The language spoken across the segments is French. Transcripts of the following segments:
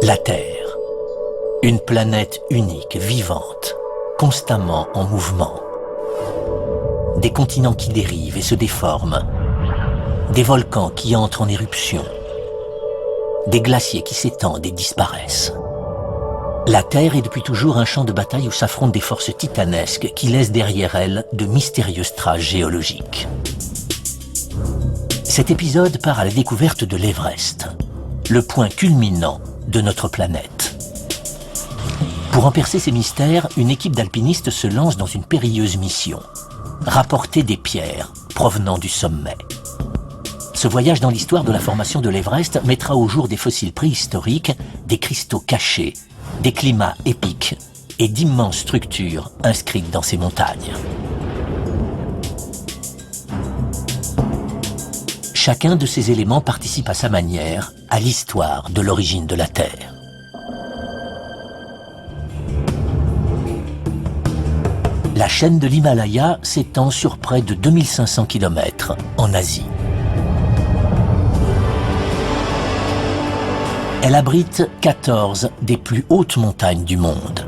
La Terre, une planète unique, vivante, constamment en mouvement. Des continents qui dérivent et se déforment, des volcans qui entrent en éruption, des glaciers qui s'étendent et disparaissent. La Terre est depuis toujours un champ de bataille où s'affrontent des forces titanesques qui laissent derrière elles de mystérieuses traces géologiques. Cet épisode part à la découverte de l'Everest, le point culminant de notre planète. Pour en percer ces mystères, une équipe d'alpinistes se lance dans une périlleuse mission, rapporter des pierres provenant du sommet. Ce voyage dans l'histoire de la formation de l'Everest mettra au jour des fossiles préhistoriques, des cristaux cachés, des climats épiques et d'immenses structures inscrites dans ces montagnes. Chacun de ces éléments participe à sa manière à l'histoire de l'origine de la Terre. La chaîne de l'Himalaya s'étend sur près de 2500 km en Asie. Elle abrite 14 des plus hautes montagnes du monde.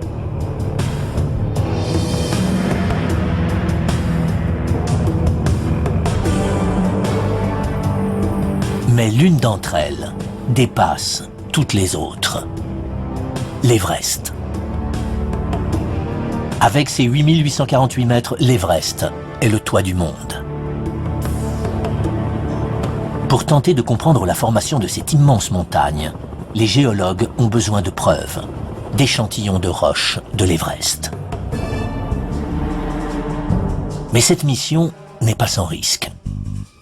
Mais l'une d'entre elles dépasse toutes les autres, l'Everest. Avec ses 8848 mètres, l'Everest est le toit du monde. Pour tenter de comprendre la formation de cette immense montagne, les géologues ont besoin de preuves, d'échantillons de roches de l'Everest. Mais cette mission n'est pas sans risque,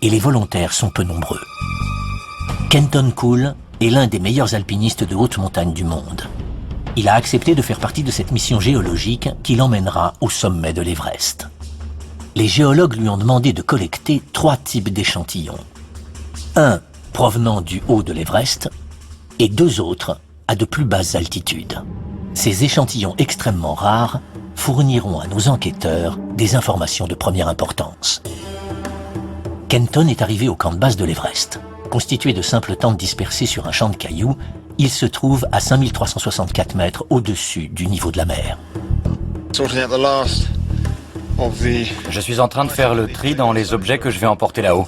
et les volontaires sont peu nombreux. Kenton Cool est l'un des meilleurs alpinistes de haute montagne du monde. Il a accepté de faire partie de cette mission géologique qui l'emmènera au sommet de l'Everest. Les géologues lui ont demandé de collecter 3 types d'échantillons. Un provenant du haut de l'Everest et 2 autres à de plus basses altitudes. Ces échantillons extrêmement rares fourniront à nos enquêteurs des informations de première importance. Kenton est arrivé au camp de base de l'Everest. Constitué de simples tentes dispersées sur un champ de cailloux, il se trouve à 5364 mètres au-dessus du niveau de la mer. Je suis en train de faire le tri dans les objets que je vais emporter là-haut.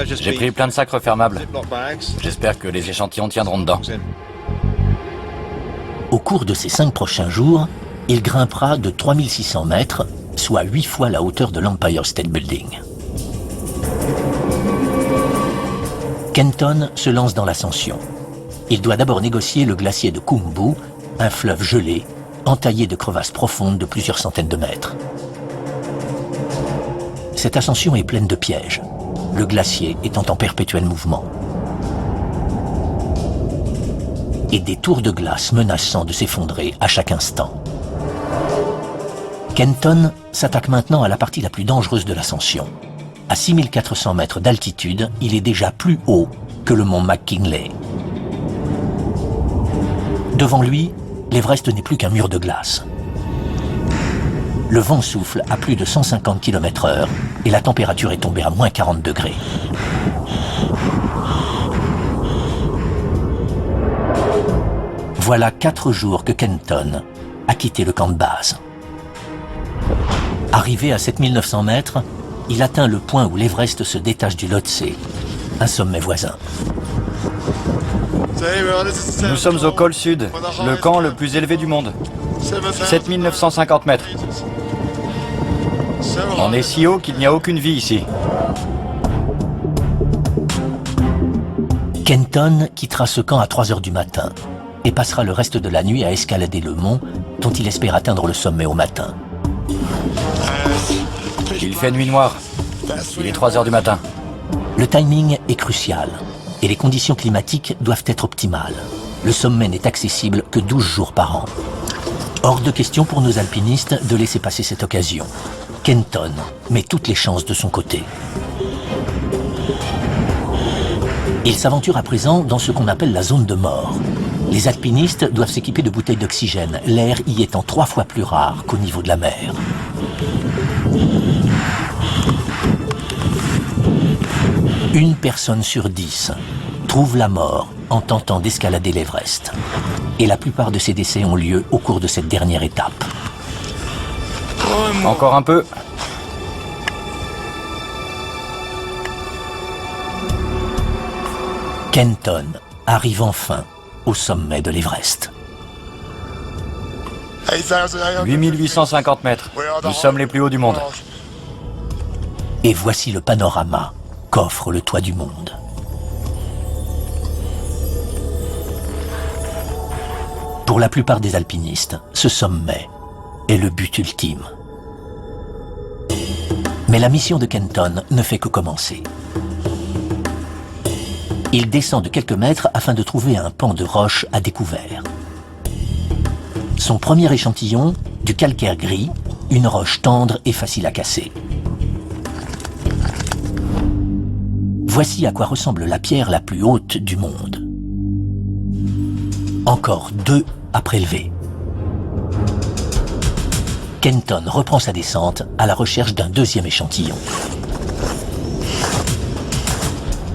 J'ai pris plein de sacs refermables. J'espère que les échantillons tiendront dedans. Au cours de ces 5 prochains jours, il grimpera de 3600 mètres, soit 8 fois la hauteur de l'Empire State Building. Kenton se lance dans l'ascension. Il doit d'abord négocier le glacier de Khumbu, un fleuve gelé, entaillé de crevasses profondes de plusieurs centaines de mètres. Cette ascension est pleine de pièges, le glacier étant en perpétuel mouvement. Et des tours de glace menaçant de s'effondrer à chaque instant. Kenton s'attaque maintenant à la partie la plus dangereuse de l'ascension. À 6400 mètres d'altitude, il est déjà plus haut que le mont McKinley. Devant lui, l'Everest n'est plus qu'un mur de glace. Le vent souffle à plus de 150 km/h et la température est tombée à moins 40 degrés. Voilà 4 jours que Kenton a quitté le camp de base. Arrivé à 7900 mètres, il atteint le point où l'Everest se détache du Lhotse, un sommet voisin. Nous sommes au col sud, le camp le plus élevé du monde. 7950 mètres. On est si haut qu'il n'y a aucune vie ici. Kenton quittera ce camp à 3 heures du matin et passera le reste de la nuit à escalader le mont dont il espère atteindre le sommet au matin. Il fait nuit noire. Il est 3 heures du matin. Le timing est crucial et les conditions climatiques doivent être optimales. Le sommet n'est accessible que 12 jours par an. Hors de question pour nos alpinistes de laisser passer cette occasion. Kenton met toutes les chances de son côté. Il s'aventure à présent dans ce qu'on appelle la zone de mort. Les alpinistes doivent s'équiper de bouteilles d'oxygène, l'air y étant 3 fois plus rare qu'au niveau de la mer. Une personne sur 10 trouve la mort en tentant d'escalader l'Everest. Et la plupart de ces décès ont lieu au cours de cette dernière étape. Encore un peu. Kenton arrive enfin au sommet de l'Everest. 8850 mètres. Nous sommes les plus hauts du monde. Et voici le panorama qu'offre le toit du monde. Pour la plupart des alpinistes, ce sommet est le but ultime. Mais la mission de Kenton ne fait que commencer. Il descend de quelques mètres afin de trouver un pan de roche à découvert. Son premier échantillon, du calcaire gris, une roche tendre et facile à casser. Voici à quoi ressemble la pierre la plus haute du monde. Encore 2 à prélever. Kenton reprend sa descente à la recherche d'un deuxième échantillon.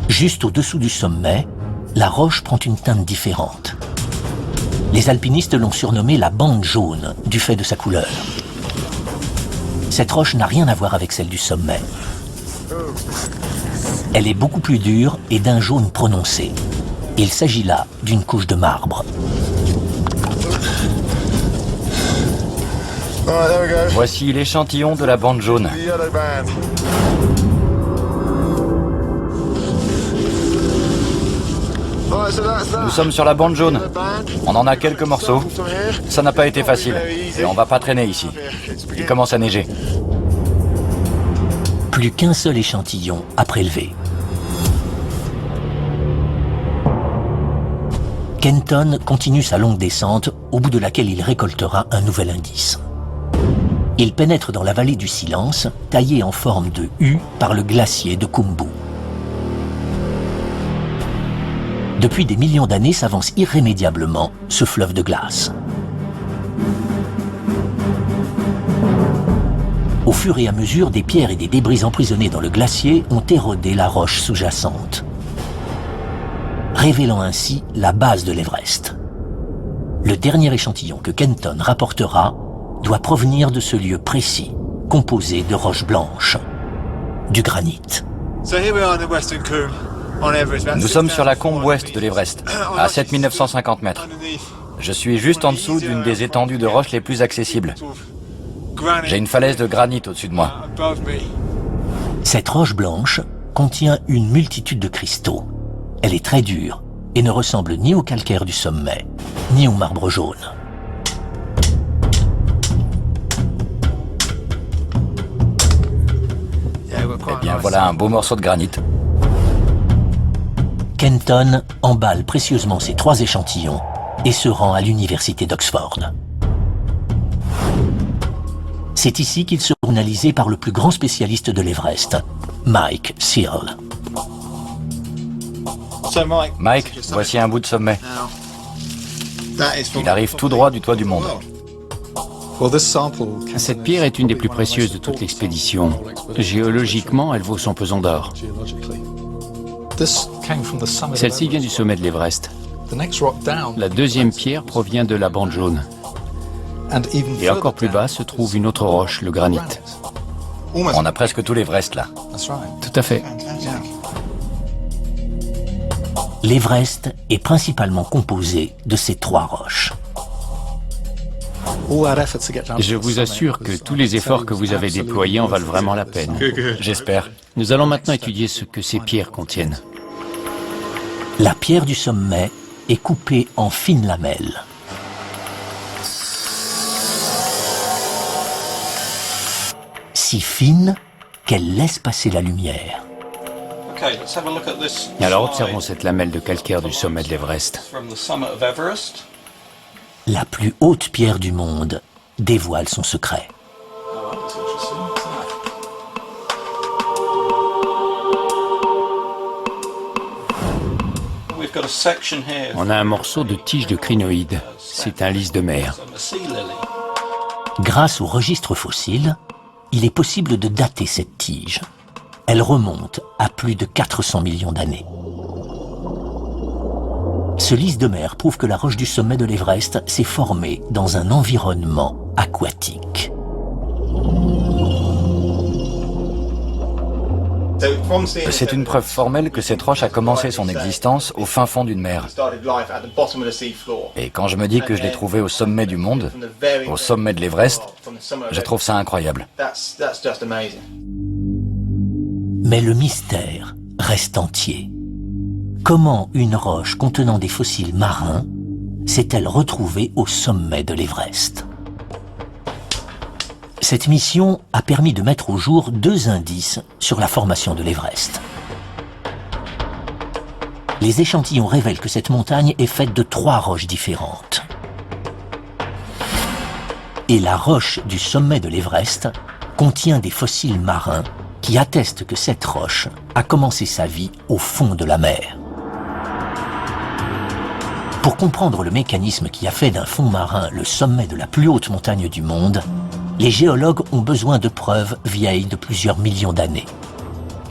Juste au-dessous du sommet, la roche prend une teinte différente. Les alpinistes l'ont surnommée la bande jaune du fait de sa couleur. Cette roche n'a rien à voir avec celle du sommet. Elle est beaucoup plus dure et d'un jaune prononcé. Il s'agit là d'une couche de marbre. Voici l'échantillon de la bande jaune. Nous sommes sur la bande jaune. On en a quelques morceaux. Ça n'a pas été facile. Et on va pas traîner ici. Il commence à neiger. Plus qu'un seul échantillon à prélever. Kenton continue sa longue descente, au bout de laquelle il récoltera un nouvel indice. Il pénètre dans la vallée du silence, taillée en forme de U par le glacier de Khumbu. Depuis des millions d'années s'avance irrémédiablement ce fleuve de glace. Au fur et à mesure, des pierres et des débris emprisonnés dans le glacier ont érodé la roche sous-jacente, révélant ainsi la base de l'Everest. Le dernier échantillon que Kenton rapportera doit provenir de ce lieu précis, composé de roches blanches, du granit. Nous sommes sur la combe ouest de l'Everest, à 7950 mètres. Je suis juste en dessous d'une des étendues de roches les plus accessibles. J'ai une falaise de granit au-dessus de moi. Cette roche blanche contient une multitude de cristaux. Elle est très dure et ne ressemble ni au calcaire du sommet, ni au marbre jaune. Eh bien, voilà un beau morceau de granit. Kenton emballe précieusement ces 3 échantillons et se rend à l'université d'Oxford. C'est ici qu'il sera analysé par le plus grand spécialiste de l'Everest, Mike Searle. Mike, voici un bout de sommet. Il arrive tout droit du toit du monde. Cette pierre est une des plus précieuses de toute l'expédition. Géologiquement, elle vaut son pesant d'or. Celle-ci vient du sommet de l'Everest. La deuxième pierre provient de la bande jaune. Et encore plus bas se trouve une autre roche, le granit. On a presque tout l'Everest là. Tout à fait. L'Everest est principalement composé de ces 3 roches. Je vous assure que tous les efforts que vous avez déployés en valent vraiment la peine. J'espère. Nous allons maintenant étudier ce que ces pierres contiennent. La pierre du sommet est coupée en fines lamelles. Si fines qu'elles laissent passer la lumière. Alors observons cette lamelle de calcaire du sommet de l'Everest. La plus haute pierre du monde dévoile son secret. On a un morceau de tige de crinoïde. C'est un lys de mer. Grâce au registre fossile, il est possible de dater cette tige. Elle remonte à plus de 400 millions d'années. Ce lisse de mer prouve que la roche du sommet de l'Everest s'est formée dans un environnement aquatique. C'est une preuve formelle que cette roche a commencé son existence au fin fond d'une mer. Et quand je me dis que je l'ai trouvée au sommet du monde, au sommet de l'Everest, je trouve ça incroyable. Mais le mystère reste entier. Comment une roche contenant des fossiles marins s'est-elle retrouvée au sommet de l'Everest ? Cette mission a permis de mettre au jour 2 indices sur la formation de l'Everest. Les échantillons révèlent que cette montagne est faite de 3 roches différentes. Et la roche du sommet de l'Everest contient des fossiles marins qui attestent que cette roche a commencé sa vie au fond de la mer. Pour comprendre le mécanisme qui a fait d'un fond marin le sommet de la plus haute montagne du monde, les géologues ont besoin de preuves vieilles de plusieurs millions d'années,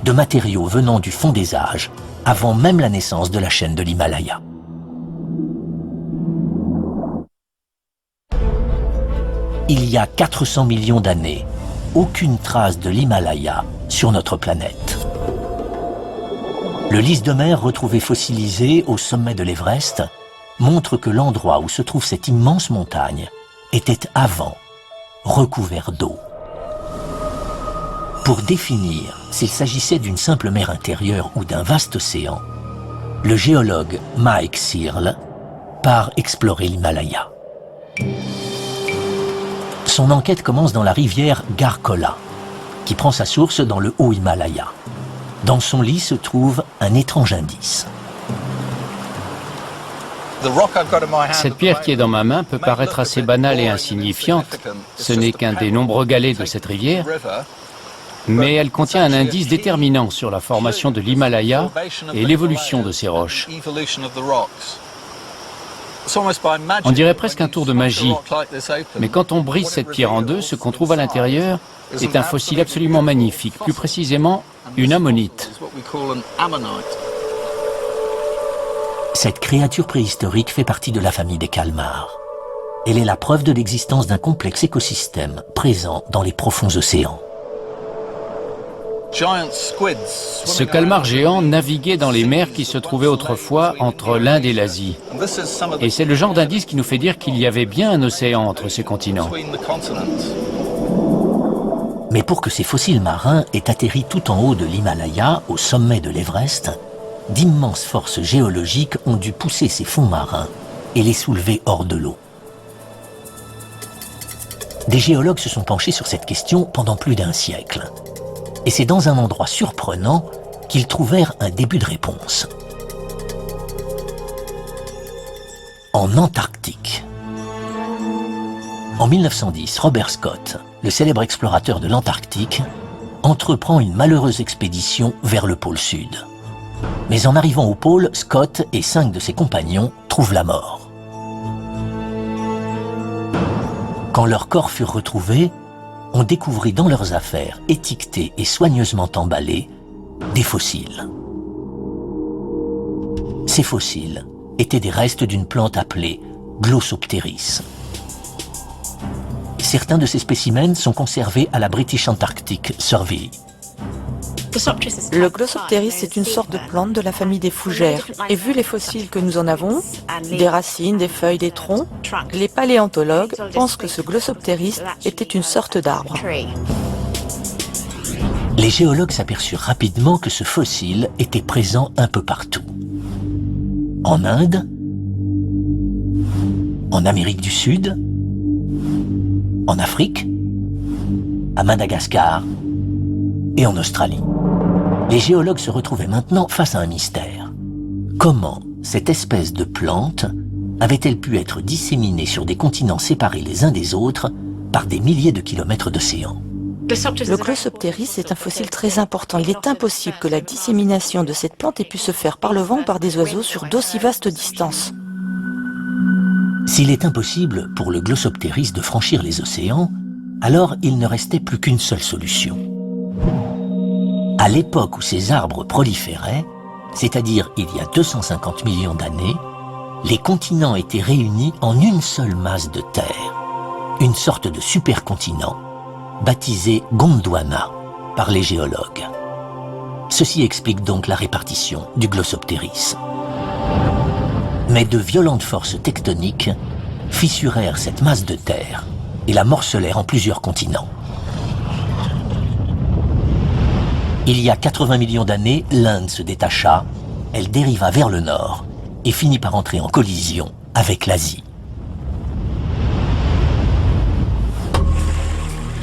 de matériaux venant du fond des âges, avant même la naissance de la chaîne de l'Himalaya. Il y a 400 millions d'années, aucune trace de l'Himalaya sur notre planète. Le lisse de mer retrouvé fossilisé au sommet de l'Everest montre que l'endroit où se trouve cette immense montagne était avant recouvert d'eau. Pour définir s'il s'agissait d'une simple mer intérieure ou d'un vaste océan, le géologue Mike Searle part explorer l'Himalaya. Son enquête commence dans la rivière Garkola, qui prend sa source dans le Haut-Himalaya. Dans son lit se trouve un étrange indice. Cette pierre qui est dans ma main peut paraître assez banale et insignifiante. Ce n'est qu'un des nombreux galets de cette rivière, mais elle contient un indice déterminant sur la formation de l'Himalaya et l'évolution de ces roches. On dirait presque un tour de magie, mais quand on brise cette pierre en deux, ce qu'on trouve à l'intérieur est un fossile absolument magnifique, plus précisément une ammonite. Cette créature préhistorique fait partie de la famille des calmars. Elle est la preuve de l'existence d'un complexe écosystème présent dans les profonds océans. Ce calmar géant naviguait dans les mers qui se trouvaient autrefois entre l'Inde et l'Asie. Et c'est le genre d'indice qui nous fait dire qu'il y avait bien un océan entre ces continents. Mais pour que ces fossiles marins aient atterri tout en haut de l'Himalaya, au sommet de l'Everest, d'immenses forces géologiques ont dû pousser ces fonds marins et les soulever hors de l'eau. Des géologues se sont penchés sur cette question pendant plus d'1 siècle. Et c'est dans un endroit surprenant qu'ils trouvèrent un début de réponse. En Antarctique. En 1910, Robert Scott, le célèbre explorateur de l'Antarctique, entreprend une malheureuse expédition vers le pôle Sud. Mais en arrivant au pôle, Scott et 5 de ses compagnons trouvent la mort. Quand leurs corps furent retrouvés, on découvrit dans leurs affaires, étiquetés et soigneusement emballés, des fossiles. Ces fossiles étaient des restes d'une plante appelée Glossopteris. Certains de ces spécimens sont conservés à la British Antarctic Survey. Le Glossopteris est une sorte de plante de la famille des fougères. Et vu les fossiles que nous en avons, des racines, des feuilles, des troncs, les paléontologues pensent que ce Glossopteris était une sorte d'arbre. Les géologues s'aperçurent rapidement que ce fossile était présent un peu partout. En Inde, en Amérique du Sud, en Afrique, à Madagascar et en Australie. Les géologues se retrouvaient maintenant face à un mystère. Comment cette espèce de plante avait-elle pu être disséminée sur des continents séparés les uns des autres par des milliers de kilomètres d'océan? Le Glossopteris est un fossile très important. Il est impossible que la dissémination de cette plante ait pu se faire par le vent ou par des oiseaux sur d'aussi vastes distances. S'il est impossible pour le Glossopteris de franchir les océans, alors il ne restait plus qu'une seule solution. À l'époque où ces arbres proliféraient, c'est-à-dire il y a 250 millions d'années, les continents étaient réunis en une seule masse de terre, une sorte de supercontinent, baptisé Gondwana par les géologues. Ceci explique donc la répartition du Glossoptéris. Mais de violentes forces tectoniques fissurèrent cette masse de terre et la morcelèrent en plusieurs continents. Il y a 80 millions d'années, l'Inde se détacha, elle dériva vers le nord et finit par entrer en collision avec l'Asie.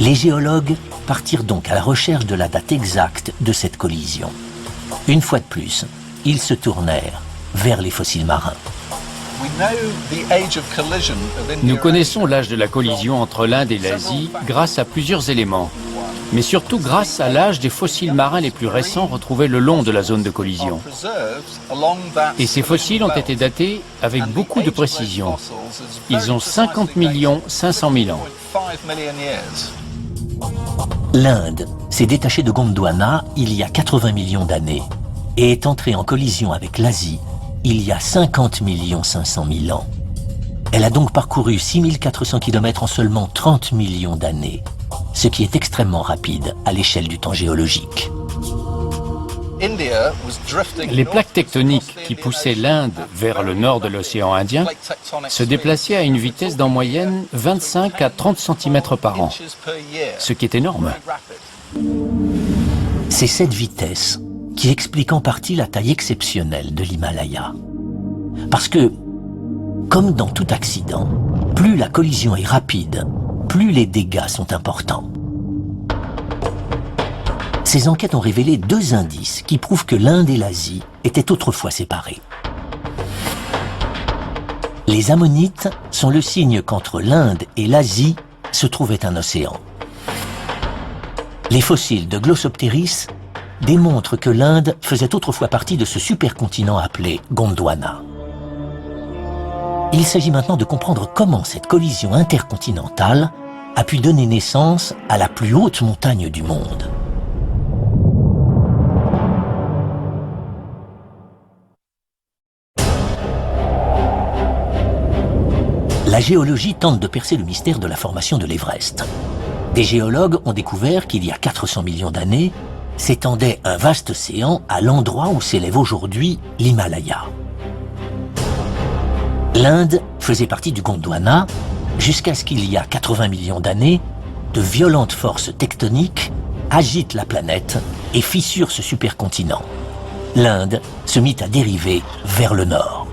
Les géologues partirent donc à la recherche de la date exacte de cette collision. Une fois de plus, ils se tournèrent vers les fossiles marins. Nous connaissons l'âge de la collision entre l'Inde et l'Asie grâce à plusieurs éléments, mais surtout grâce à l'âge des fossiles marins les plus récents retrouvés le long de la zone de collision. Et ces fossiles ont été datés avec beaucoup de précision. Ils ont 50 500 000 ans. L'Inde s'est détachée de Gondwana il y a 80 millions d'années et est entrée en collision avec l'Asie il y a 50 500 000 ans. Elle a donc parcouru 6400 km en seulement 30 millions d'années, ce qui est extrêmement rapide à l'échelle du temps géologique. Les plaques tectoniques qui poussaient l'Inde vers le nord de l'océan Indien se déplaçaient à une vitesse d'en moyenne 25 à 30 cm par an, ce qui est énorme. C'est cette vitesse qui explique en partie la taille exceptionnelle de l'Himalaya. Parce que, comme dans tout accident, plus la collision est rapide, plus les dégâts sont importants. Ces enquêtes ont révélé deux indices qui prouvent que l'Inde et l'Asie étaient autrefois séparées. Les ammonites sont le signe qu'entre l'Inde et l'Asie se trouvait un océan. Les fossiles de Glossoptéris démontrent que l'Inde faisait autrefois partie de ce supercontinent appelé Gondwana. Il s'agit maintenant de comprendre comment cette collision intercontinentale a pu donner naissance à la plus haute montagne du monde. La géologie tente de percer le mystère de la formation de l'Everest. Des géologues ont découvert qu'il y a 400 millions d'années s'étendait un vaste océan à l'endroit où s'élève aujourd'hui l'Himalaya. L'Inde faisait partie du Gondwana jusqu'à ce qu'il y a 80 millions d'années, de violentes forces tectoniques agitent la planète et fissurent ce supercontinent. L'Inde se mit à dériver vers le nord.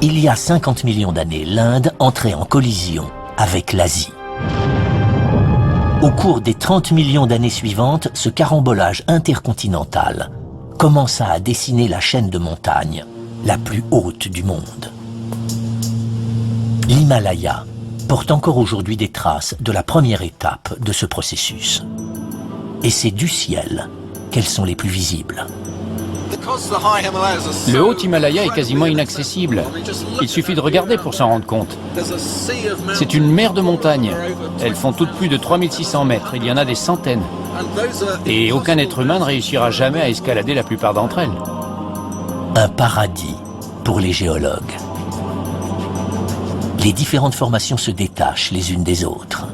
Il y a 50 millions d'années, l'Inde entrait en collision avec l'Asie. Au cours des 30 millions d'années suivantes, ce carambolage intercontinental commença à dessiner la chaîne de montagnes la plus haute du monde. L'Himalaya porte encore aujourd'hui des traces de la première étape de ce processus. Et c'est du ciel qu'elles sont les plus visibles. Le haut Himalaya est quasiment inaccessible. Il suffit de regarder pour s'en rendre compte. C'est une mer de montagnes. Elles font toutes plus de 3600 mètres. Il y en a des centaines. Et aucun être humain ne réussira jamais à escalader la plupart d'entre elles. Un paradis pour les géologues. Les différentes formations se détachent les unes des autres.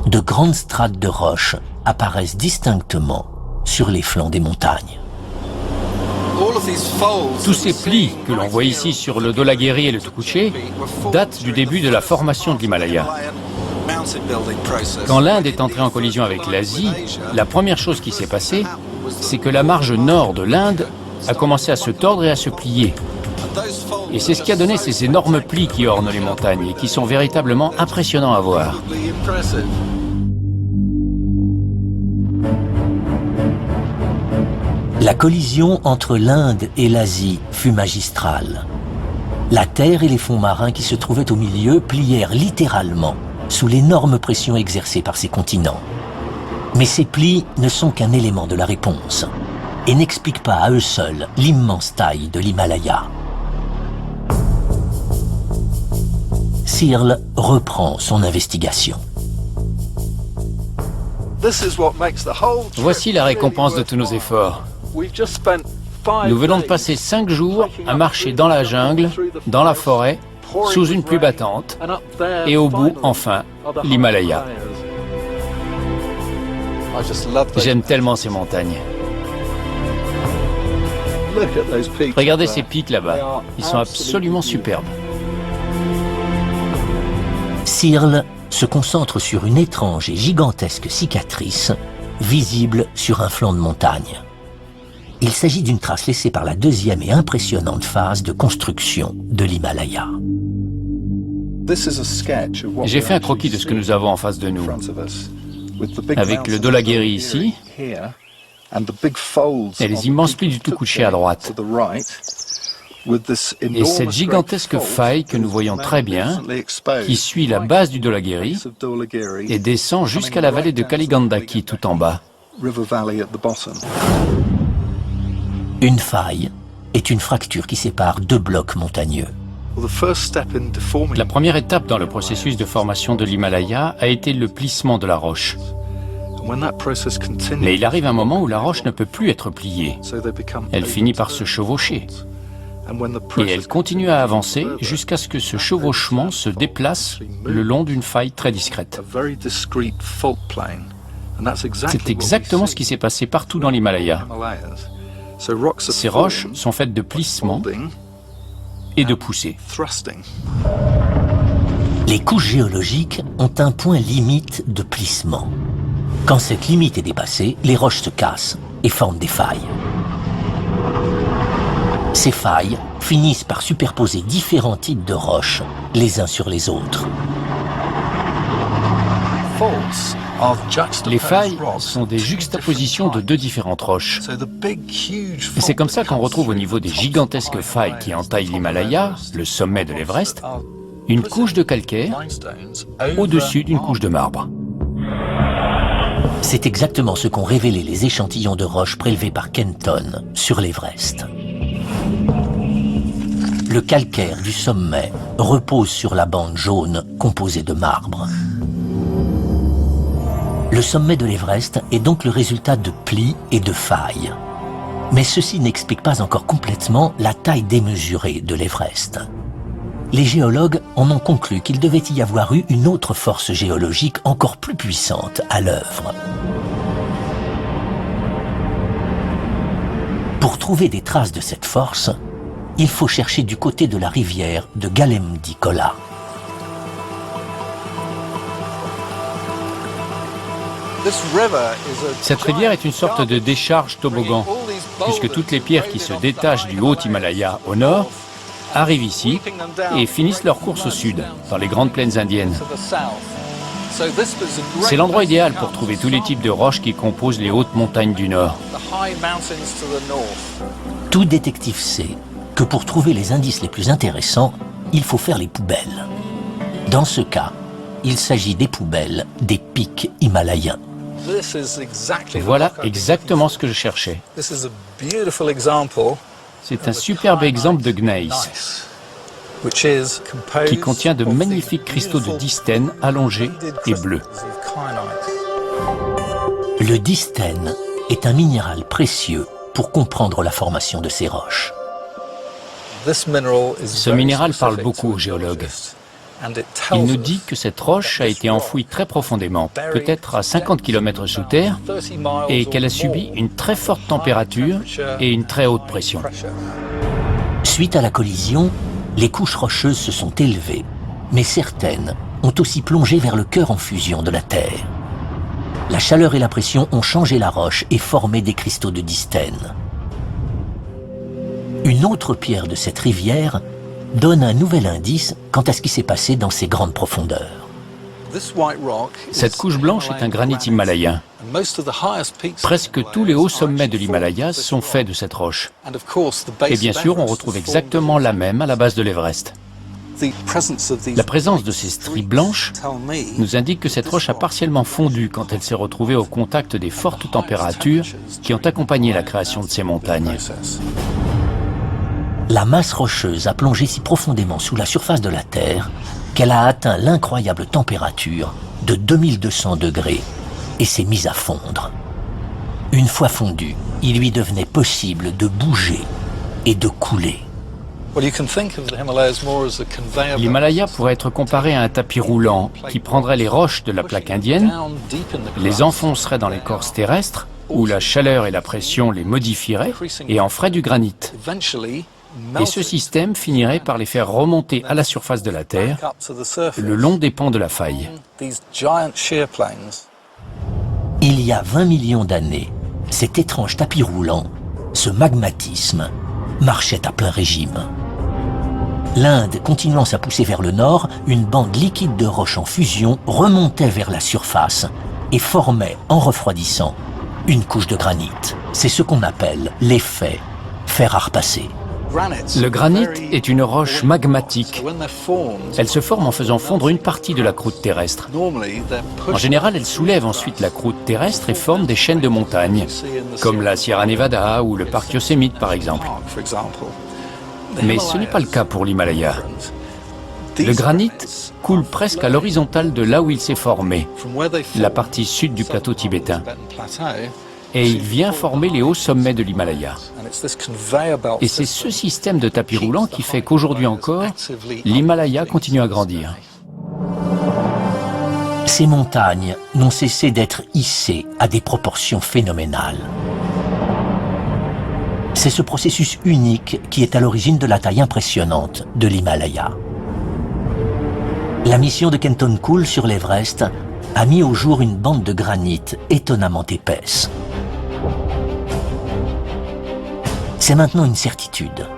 De grandes strates de roches apparaissent distinctement sur les flancs des montagnes. Tous ces plis que l'on voit ici sur le Dhaulagiri et le Tukuche datent du début de la formation de l'Himalaya. Quand l'Inde est entrée en collision avec l'Asie, la première chose qui s'est passée, c'est que la marge nord de l'Inde a commencé à se tordre et à se plier. Et c'est ce qui a donné ces énormes plis qui ornent les montagnes et qui sont véritablement impressionnants à voir. La collision entre l'Inde et l'Asie fut magistrale. La terre et les fonds marins qui se trouvaient au milieu plièrent littéralement sous l'énorme pression exercée par ces continents. Mais ces plis ne sont qu'un élément de la réponse et n'expliquent pas à eux seuls l'immense taille de l'Himalaya. Searle reprend son investigation. Voici la récompense de tous nos efforts. Nous venons de passer 5 jours à marcher dans la jungle, dans la forêt, sous une pluie battante, et au bout, enfin, l'Himalaya. J'aime tellement ces montagnes. Regardez ces pics là-bas, ils sont absolument superbes. Searle se concentre sur une étrange et gigantesque cicatrice visible sur un flanc de montagne. Il s'agit d'une trace laissée par la deuxième et impressionnante phase de construction de l'Himalaya. J'ai fait un croquis de ce que nous avons en face de nous. Avec le Dhaulagiri ici, et les immenses plis du Tukuche à droite. Et cette gigantesque faille que nous voyons très bien, qui suit la base du Dhaulagiri et descend jusqu'à la vallée de Kaligandaki tout en bas. Une faille est une fracture qui sépare deux blocs montagneux. La première étape dans le processus de formation de l'Himalaya a été le plissement de la roche. Mais il arrive un moment où la roche ne peut plus être pliée. Elle finit par se chevaucher. Et elle continue à avancer jusqu'à ce que ce chevauchement se déplace le long d'une faille très discrète. C'est exactement ce qui s'est passé partout dans l'Himalaya. Ces roches sont faites de plissements et de poussées. Les couches géologiques ont un point limite de plissement. Quand cette limite est dépassée, les roches se cassent et forment des failles. Ces failles finissent par superposer différents types de roches les uns sur les autres. Les failles sont des juxtapositions de deux différentes roches. Et c'est comme ça qu'on retrouve au niveau des gigantesques failles qui entaillent l'Himalaya, le sommet de l'Everest, une couche de calcaire au-dessus d'une couche de marbre. C'est exactement ce qu'ont révélé les échantillons de roches prélevés par Kenton sur l'Everest. Le calcaire du sommet repose sur la bande jaune composée de marbre. Le sommet de l'Everest est donc le résultat de plis et de failles. Mais ceci n'explique pas encore complètement la taille démesurée de l'Everest. Les géologues en ont conclu qu'il devait y avoir eu une autre force géologique encore plus puissante à l'œuvre. Pour trouver des traces de cette force, il faut chercher du côté de la rivière de Galemdi-Kola. Cette rivière est une sorte de décharge toboggan, puisque toutes les pierres qui se détachent du haut Himalaya au nord arrivent ici et finissent leur course au sud, dans les grandes plaines indiennes. C'est l'endroit idéal pour trouver tous les types de roches qui composent les hautes montagnes du nord. Tout détective sait que pour trouver les indices les plus intéressants, il faut faire les poubelles. Dans ce cas, il s'agit des poubelles des pics himalayens. Voilà exactement ce que je cherchais. C'est un superbe exemple de gneiss, qui contient de magnifiques cristaux de distène allongés et bleus. Le distène est un minéral précieux pour comprendre la formation de ces roches. Ce minéral parle beaucoup aux géologues. Il nous dit que cette roche a été enfouie très profondément, peut-être à 50 km sous terre, et qu'elle a subi une très forte température et une très haute pression. Suite à la collision, les couches rocheuses se sont élevées, mais certaines ont aussi plongé vers le cœur en fusion de la Terre. La chaleur et la pression ont changé la roche et formé des cristaux de distène. Une autre pierre de cette rivière donne un nouvel indice quant à ce qui s'est passé dans ces grandes profondeurs. Cette couche blanche est un granit himalayen. Presque tous les hauts sommets de l'Himalaya sont faits de cette roche. Et bien sûr, on retrouve exactement la même à la base de l'Everest. La présence de ces stries blanches nous indique que cette roche a partiellement fondu quand elle s'est retrouvée au contact des fortes températures qui ont accompagné la création de ces montagnes. La masse rocheuse a plongé si profondément sous la surface de la Terre qu'elle a atteint l'incroyable température de 2200 degrés et s'est mise à fondre. Une fois fondu, il lui devenait possible de bouger et de couler. L'Himalaya pourrait être comparé à un tapis roulant qui prendrait les roches de la plaque indienne, les enfoncerait dans l'écorce terrestre, où la chaleur et la pression les modifieraient et en ferait du granit. Et ce système finirait par les faire remonter à la surface de la Terre, le long des pans de la faille. Il y a 20 millions d'années, cet étrange tapis roulant, ce magmatisme, marchait à plein régime. L'Inde continuant sa poussée vers le nord, une bande liquide de roches en fusion remontait vers la surface et formait, en refroidissant, une couche de granit. C'est ce qu'on appelle l'effet fer à repasser. Le granit est une roche magmatique. Elle se forme en faisant fondre une partie de la croûte terrestre. En général, elle soulève ensuite la croûte terrestre et forme des chaînes de montagnes, comme la Sierra Nevada ou le parc Yosemite par exemple. Mais ce n'est pas le cas pour l'Himalaya. Le granit coule presque à l'horizontale de là où il s'est formé, la partie sud du plateau tibétain. Et il vient former les hauts sommets de l'Himalaya. Et c'est ce système de tapis roulant qui fait qu'aujourd'hui encore, l'Himalaya continue à grandir. Ces montagnes n'ont cessé d'être hissées à des proportions phénoménales. C'est ce processus unique qui est à l'origine de la taille impressionnante de l'Himalaya. La mission de Kenton Kool sur l'Everest a mis au jour une bande de granit étonnamment épaisse. C'est maintenant une certitude.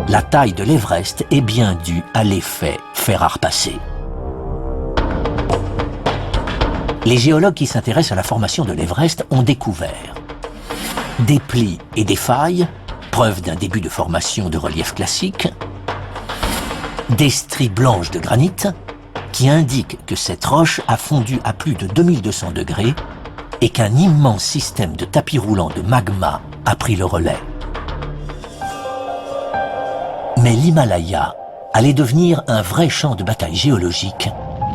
La taille de l'Everest est bien due à l'effet fer à repasser. Les géologues qui s'intéressent à la formation de l'Everest ont découvert des plis et des failles, preuve d'un début de formation de relief classique, des stries blanches de granit qui indiquent que cette roche a fondu à plus de 2200 degrés et qu'un immense système de tapis roulant de magma a pris le relais. Mais l'Himalaya allait devenir un vrai champ de bataille géologique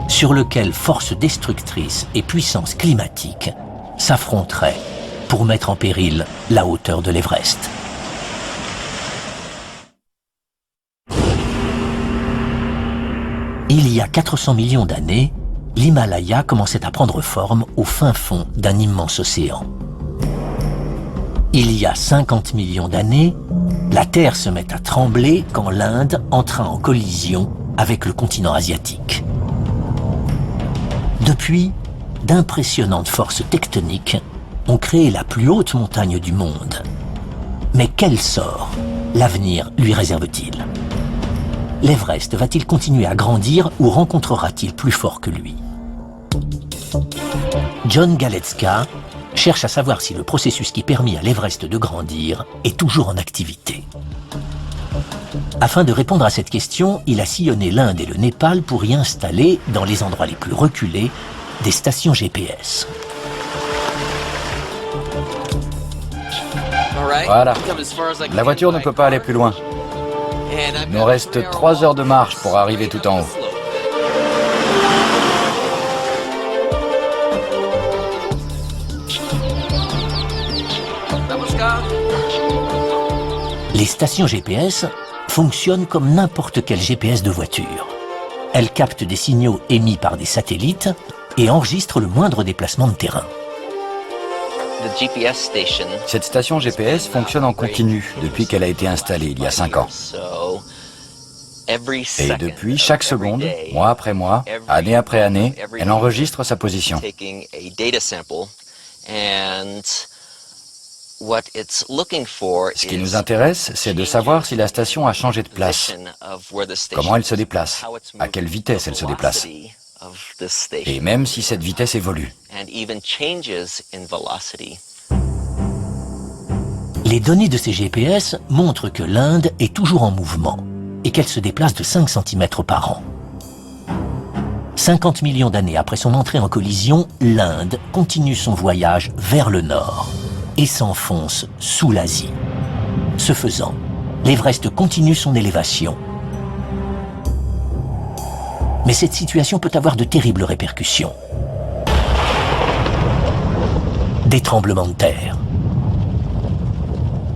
sur lequel forces destructrices et puissances climatiques s'affronteraient pour mettre en péril la hauteur de l'Everest. Il y a 400 millions d'années, l'Himalaya commençait à prendre forme au fin fond d'un immense océan. Il y a 50 millions d'années, la Terre se met à trembler quand l'Inde entra en collision avec le continent asiatique. Depuis, d'impressionnantes forces tectoniques ont créé la plus haute montagne du monde. Mais quel sort l'avenir lui réserve-t-il? L'Everest va-t-il continuer à grandir ou rencontrera-t-il plus fort que lui? John Galetzka cherche à savoir si le processus qui permit à l'Everest de grandir est toujours en activité. Afin de répondre à cette question, il a sillonné l'Inde et le Népal pour y installer, dans les endroits les plus reculés, des stations GPS. Voilà. La voiture ne peut pas aller plus loin. Il nous reste 3 heures de marche pour arriver tout en haut. Les stations GPS fonctionnent comme n'importe quel GPS de voiture. Elles captent des signaux émis par des satellites et enregistrent le moindre déplacement de terrain. Cette station GPS fonctionne en continu depuis qu'elle a été installée il y a 5 ans. Et depuis, chaque seconde, mois après mois, année après année, elle enregistre sa position. Ce qui nous intéresse, c'est de savoir si la station a changé de place, comment elle se déplace, à quelle vitesse elle se déplace, et même si cette vitesse évolue. Les données de ces GPS montrent que l'Inde est toujours en mouvement et qu'elle se déplace de 5 cm par an. 50 millions d'années après son entrée en collision, l'Inde continue son voyage vers le nord et s'enfonce sous l'Asie. Ce faisant, l'Everest continue son élévation. Mais cette situation peut avoir de terribles répercussions. Des tremblements de terre,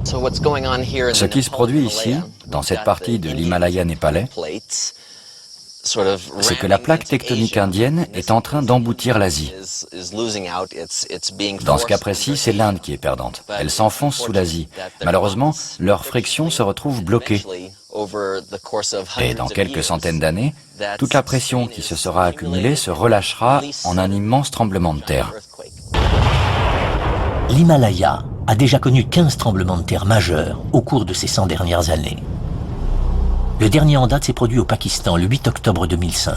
Ce qui se produit ici, dans cette partie de l'Himalaya népalais, c'est que la plaque tectonique indienne est en train d'emboutir l'Asie. Dans ce cas précis, c'est l'Inde qui est perdante. Elle s'enfonce sous l'Asie. Malheureusement, leur friction se retrouve bloquée. Et dans quelques centaines d'années, toute la pression qui se sera accumulée se relâchera en un immense tremblement de terre. L'Himalaya a déjà connu 15 tremblements de terre majeurs au cours de ces 100 dernières années. Le dernier en date s'est produit au Pakistan le 8 octobre 2005.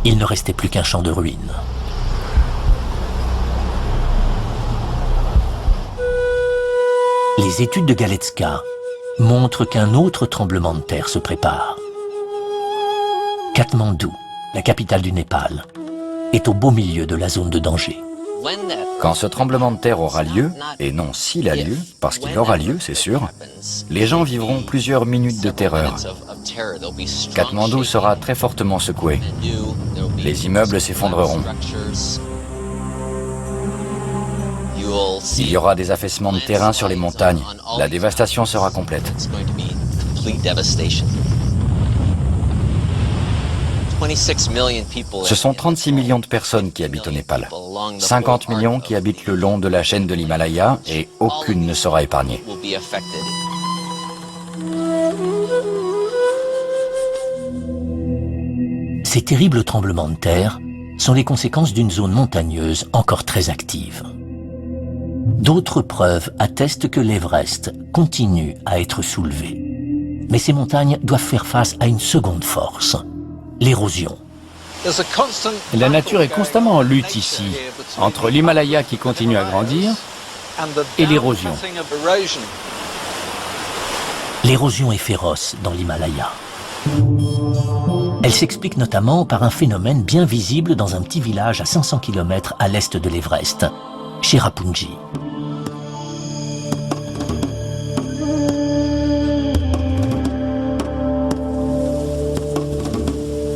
Il ne restait plus qu'un champ de ruines. Les études de Galetska montrent qu'un autre tremblement de terre se prépare. Katmandou, la capitale du Népal, est au beau milieu de la zone de danger. Quand ce tremblement de terre aura lieu, et non s'il a lieu, parce qu'il aura lieu, c'est sûr, les gens vivront plusieurs minutes de terreur. Katmandou sera très fortement secoué. Les immeubles s'effondreront. Il y aura des affaissements de terrain sur les montagnes. La dévastation sera complète. Ce sont 36 millions de personnes qui habitent au Népal. 50 millions qui habitent le long de la chaîne de l'Himalaya et aucune ne sera épargnée. Ces terribles tremblements de terre sont les conséquences d'une zone montagneuse encore très active. D'autres preuves attestent que l'Everest continue à être soulevé. Mais ces montagnes doivent faire face à une seconde force, l'érosion. La nature est constamment en lutte ici, entre l'Himalaya qui continue à grandir et l'érosion. L'érosion est féroce dans l'Himalaya. Elle s'explique notamment par un phénomène bien visible dans un petit village à 500 km à l'est de l'Everest, Cherrapunji.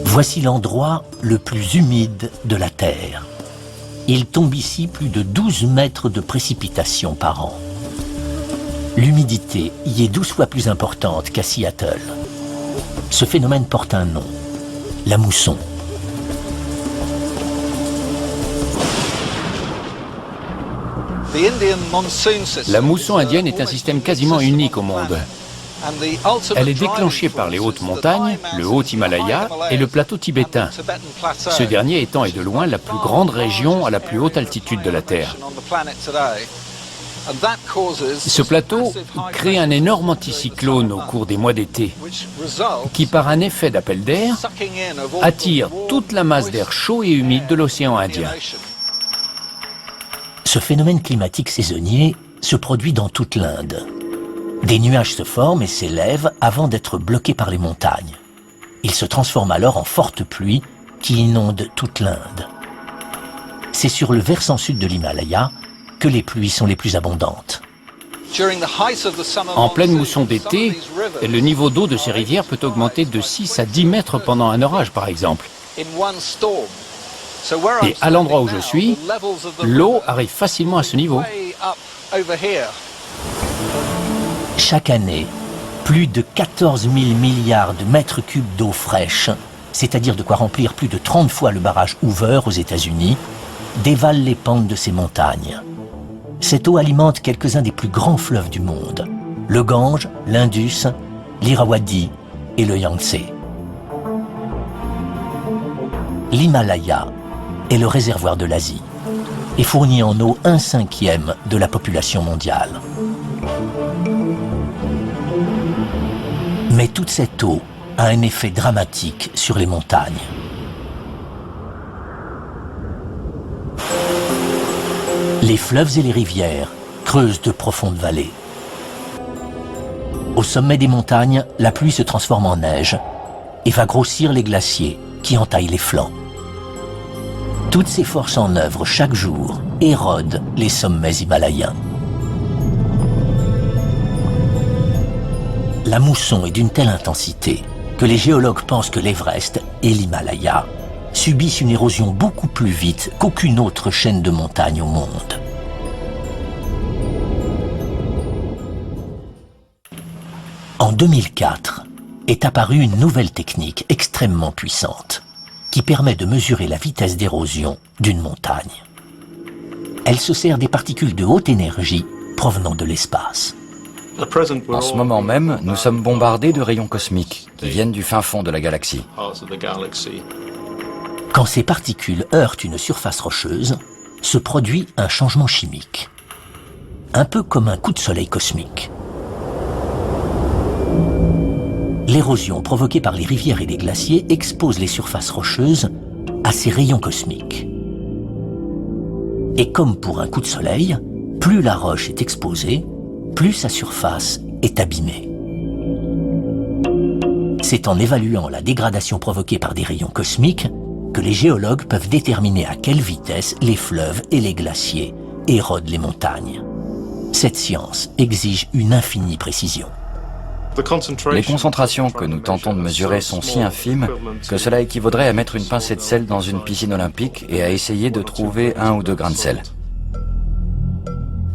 Voici l'endroit le plus humide de la Terre. Il tombe ici plus de 12 mètres de précipitations par an. L'humidité y est 12 fois plus importante qu'à Seattle. Ce phénomène porte un nom, la mousson. La mousson indienne est un système quasiment unique au monde. Elle est déclenchée par les hautes montagnes, le haut Himalaya et le plateau tibétain. Ce dernier étant est de loin la plus grande région à la plus haute altitude de la Terre. Ce plateau crée un énorme anticyclone au cours des mois d'été, qui par un effet d'appel d'air attire toute la masse d'air chaud et humide de l'océan Indien. Ce phénomène climatique saisonnier se produit dans toute l'Inde. Des nuages se forment et s'élèvent avant d'être bloqués par les montagnes. Ils se transforment alors en fortes pluies qui inondent toute l'Inde. C'est sur le versant sud de l'Himalaya que les pluies sont les plus abondantes. En pleine mousson d'été, le niveau d'eau de ces rivières peut augmenter de 6 à 10 mètres pendant un orage, par exemple. Et à l'endroit où je suis, l'eau arrive facilement à ce niveau. Chaque année, plus de 14 000 milliards de mètres cubes d'eau fraîche, c'est-à-dire de quoi remplir plus de 30 fois le barrage Hoover aux États-Unis, dévalent les pentes de ces montagnes. Cette eau alimente quelques-uns des plus grands fleuves du monde, le Gange, l'Indus, l'Irrawaddy et le Yangtze. L'Himalaya est le réservoir de l'Asie et fournit en eau 1/5 de la population mondiale. Mais toute cette eau a un effet dramatique sur les montagnes. Les fleuves et les rivières creusent de profondes vallées. Au sommet des montagnes, la pluie se transforme en neige et va grossir les glaciers qui entaillent les flancs. Toutes ces forces en œuvre chaque jour érodent les sommets himalayens. La mousson est d'une telle intensité que les géologues pensent que l'Everest et l'Himalaya subissent une érosion beaucoup plus vite qu'aucune autre chaîne de montagnes au monde. En 2004, est apparue une nouvelle technique extrêmement puissante qui permet de mesurer la vitesse d'érosion d'une montagne. Elle se sert des particules de haute énergie provenant de l'espace. En ce moment même, nous sommes bombardés de rayons cosmiques qui viennent du fin fond de la galaxie. Quand ces particules heurtent une surface rocheuse, se produit un changement chimique, un peu comme un coup de soleil cosmique. L'érosion provoquée par les rivières et les glaciers expose les surfaces rocheuses à ces rayons cosmiques. Et comme pour un coup de soleil, plus la roche est exposée, plus sa surface est abîmée. C'est en évaluant la dégradation provoquée par des rayons cosmiques que les géologues peuvent déterminer à quelle vitesse les fleuves et les glaciers érodent les montagnes. Cette science exige une infinie précision. Les concentrations que nous tentons de mesurer sont si infimes que cela équivaudrait à mettre une pincée de sel dans une piscine olympique et à essayer de trouver 1 ou 2 grains de sel.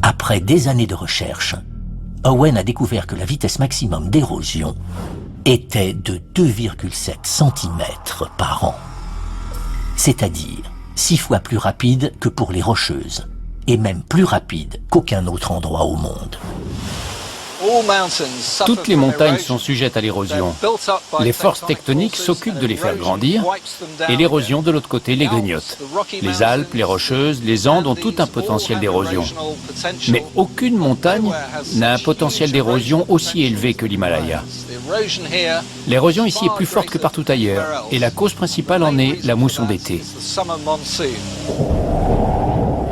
Après des années de recherche, Owen a découvert que la vitesse maximum d'érosion était de 2,7 cm par an. C'est-à-dire 6 fois plus rapide que pour les rocheuses, et même plus rapide qu'aucun autre endroit au monde. Toutes les montagnes sont sujettes à l'érosion. Les forces tectoniques s'occupent de les faire grandir et l'érosion de l'autre côté les grignote. Les Alpes, les Rocheuses, les Andes ont tout un potentiel d'érosion. Mais aucune montagne n'a un potentiel d'érosion aussi élevé que l'Himalaya. L'érosion ici est plus forte que partout ailleurs et la cause principale en est la mousson d'été.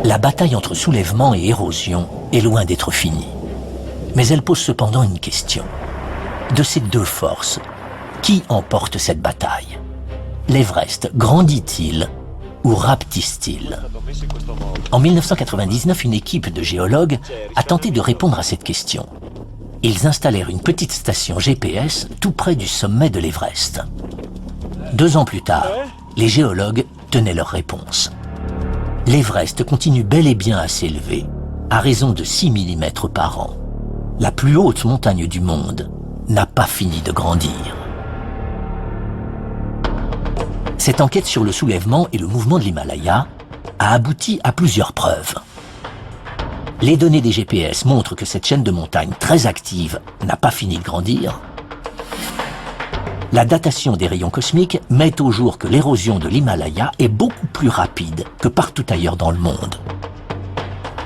La bataille entre soulèvement et érosion est loin d'être finie. Mais elle pose cependant une question. De ces deux forces, qui emporte cette bataille? L'Everest grandit-il ou rapetisse-t-il? En 1999, une équipe de géologues a tenté de répondre à cette question. Ils installèrent une petite station GPS tout près du sommet de l'Everest. 2 ans plus tard, les géologues tenaient leur réponse. L'Everest continue bel et bien à s'élever, à raison de 6 mm par an. La plus haute montagne du monde n'a pas fini de grandir. Cette enquête sur le soulèvement et le mouvement de l'Himalaya a abouti à plusieurs preuves. Les données des GPS montrent que cette chaîne de montagnes très active n'a pas fini de grandir. La datation des rayons cosmiques met au jour que l'érosion de l'Himalaya est beaucoup plus rapide que partout ailleurs dans le monde.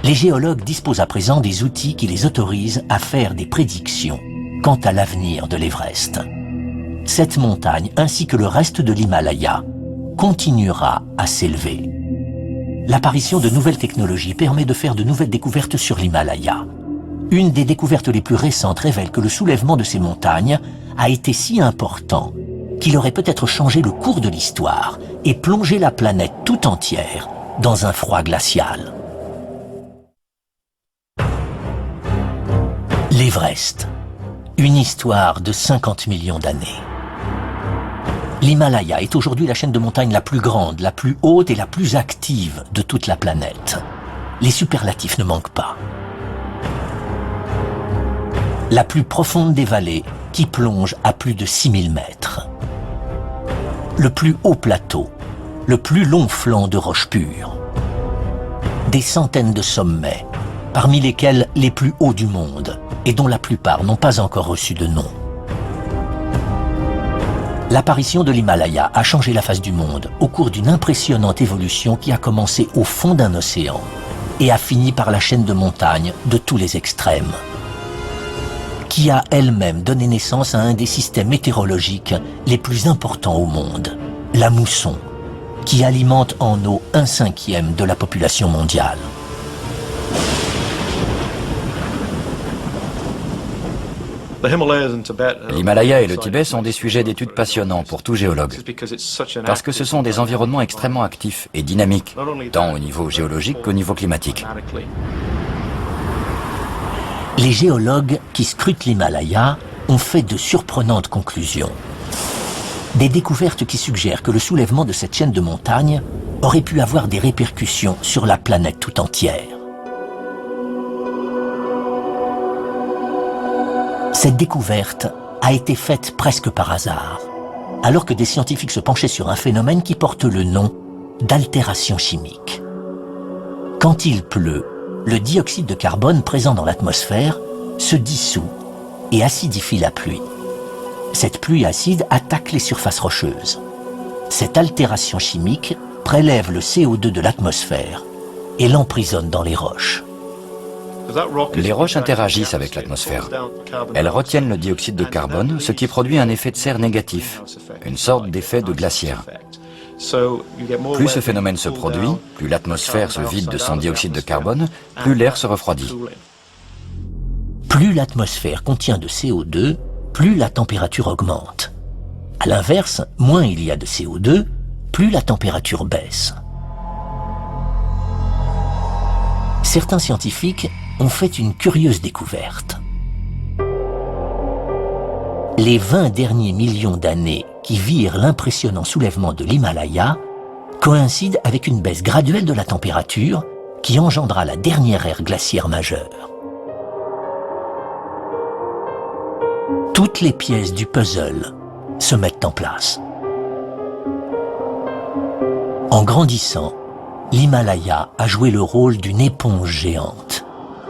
Les géologues disposent à présent des outils qui les autorisent à faire des prédictions quant à l'avenir de l'Everest. Cette montagne, ainsi que le reste de l'Himalaya, continuera à s'élever. L'apparition de nouvelles technologies permet de faire de nouvelles découvertes sur l'Himalaya. Une des découvertes les plus récentes révèle que le soulèvement de ces montagnes a été si important qu'il aurait peut-être changé le cours de l'histoire et plongé la planète tout entière dans un froid glacial. L'Everest, une histoire de 50 millions d'années. L'Himalaya est aujourd'hui la chaîne de montagnes la plus grande, la plus haute et la plus active de toute la planète. Les superlatifs ne manquent pas. La plus profonde des vallées qui plonge à plus de 6000 mètres. Le plus haut plateau, le plus long flanc de roches pures. Des centaines de sommets, parmi lesquels les plus hauts du monde, et dont la plupart n'ont pas encore reçu de nom. L'apparition de l'Himalaya a changé la face du monde au cours d'une impressionnante évolution qui a commencé au fond d'un océan et a fini par la chaîne de montagnes de tous les extrêmes, qui a elle-même donné naissance à un des systèmes météorologiques les plus importants au monde, la mousson, qui alimente en eau 1/5 de la population mondiale. L'Himalaya et le Tibet sont des sujets d'études passionnants pour tout géologue, parce que ce sont des environnements extrêmement actifs et dynamiques, tant au niveau géologique qu'au niveau climatique. Les géologues qui scrutent l'Himalaya ont fait de surprenantes conclusions. Des découvertes qui suggèrent que le soulèvement de cette chaîne de montagnes aurait pu avoir des répercussions sur la planète tout entière. Cette découverte a été faite presque par hasard, alors que des scientifiques se penchaient sur un phénomène qui porte le nom d'altération chimique. Quand il pleut, le dioxyde de carbone présent dans l'atmosphère se dissout et acidifie la pluie. Cette pluie acide attaque les surfaces rocheuses. Cette altération chimique prélève le CO2 de l'atmosphère et l'emprisonne dans les roches. Les roches interagissent avec l'atmosphère. Elles retiennent le dioxyde de carbone, ce qui produit un effet de serre négatif, une sorte d'effet de glacière. Plus ce phénomène se produit, plus l'atmosphère se vide de son dioxyde de carbone, plus l'air se refroidit. Plus l'atmosphère contient de CO2, plus la température augmente. À l'inverse, moins il y a de CO2, plus la température baisse. Certains scientifiques ont fait une curieuse découverte. Les 20 derniers millions d'années qui virent l'impressionnant soulèvement de l'Himalaya coïncident avec une baisse graduelle de la température qui engendra la dernière ère glaciaire majeure. Toutes les pièces du puzzle se mettent en place. En grandissant, l'Himalaya a joué le rôle d'une éponge géante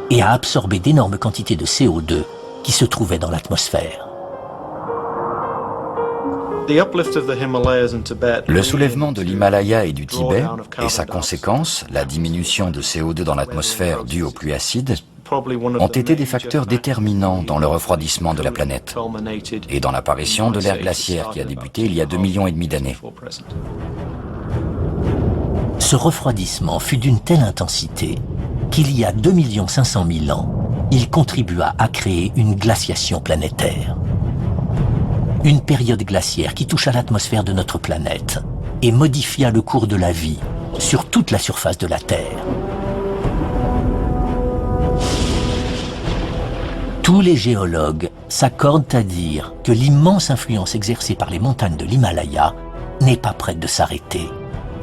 et a absorbé d'énormes quantités de CO2 qui se trouvaient dans l'atmosphère. Le soulèvement de l'Himalaya et du Tibet, et sa conséquence, la diminution de CO2 dans l'atmosphère due aux pluies acides, ont été des facteurs déterminants dans le refroidissement de la planète et dans l'apparition de l'ère glaciaire qui a débuté il y a 2,5 millions d'années. Ce refroidissement fut d'une telle intensité qu'il y a 2 500 000 ans, il contribua à créer une glaciation planétaire. Une période glaciaire qui toucha l'atmosphère de notre planète et modifia le cours de la vie sur toute la surface de la Terre. Tous les géologues s'accordent à dire que l'immense influence exercée par les montagnes de l'Himalaya n'est pas prête de s'arrêter,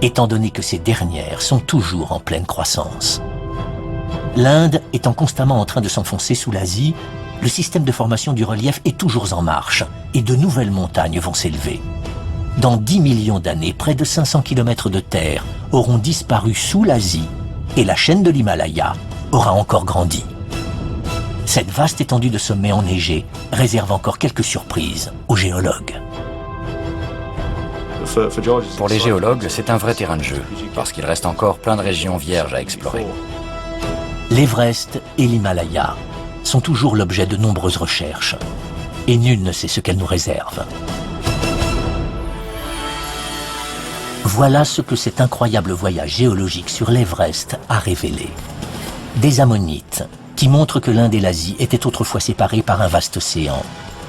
étant donné que ces dernières sont toujours en pleine croissance. L'Inde étant constamment en train de s'enfoncer sous l'Asie, le système de formation du relief est toujours en marche et de nouvelles montagnes vont s'élever. Dans 10 millions d'années, près de 500 km de terre auront disparu sous l'Asie et la chaîne de l'Himalaya aura encore grandi. Cette vaste étendue de sommets enneigés réserve encore quelques surprises aux géologues. Pour les géologues, c'est un vrai terrain de jeu, parce qu'il reste encore plein de régions vierges à explorer. L'Everest et l'Himalaya sont toujours l'objet de nombreuses recherches, et nul ne sait ce qu'elles nous réservent. Voilà ce que cet incroyable voyage géologique sur l'Everest a révélé. Des ammonites qui montrent que l'Inde et l'Asie étaient autrefois séparés par un vaste océan,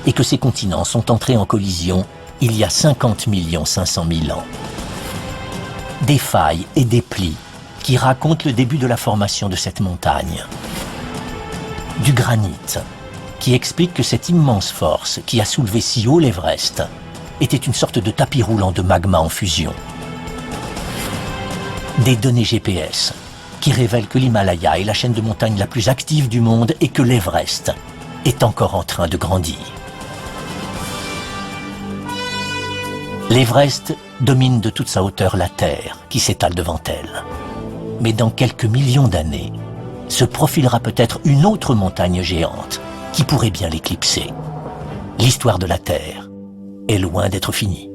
et que ces continents sont entrés en collision il y a 50 500 000 ans. Des failles et des plis qui racontent le début de la formation de cette montagne. Du granit, qui explique que cette immense force qui a soulevé si haut l'Everest était une sorte de tapis roulant de magma en fusion. Des données GPS, qui révèlent que l'Himalaya est la chaîne de montagnes la plus active du monde et que l'Everest est encore en train de grandir. L'Everest domine de toute sa hauteur la Terre qui s'étale devant elle. Mais dans quelques millions d'années, se profilera peut-être une autre montagne géante qui pourrait bien l'éclipser. L'histoire de la Terre est loin d'être finie.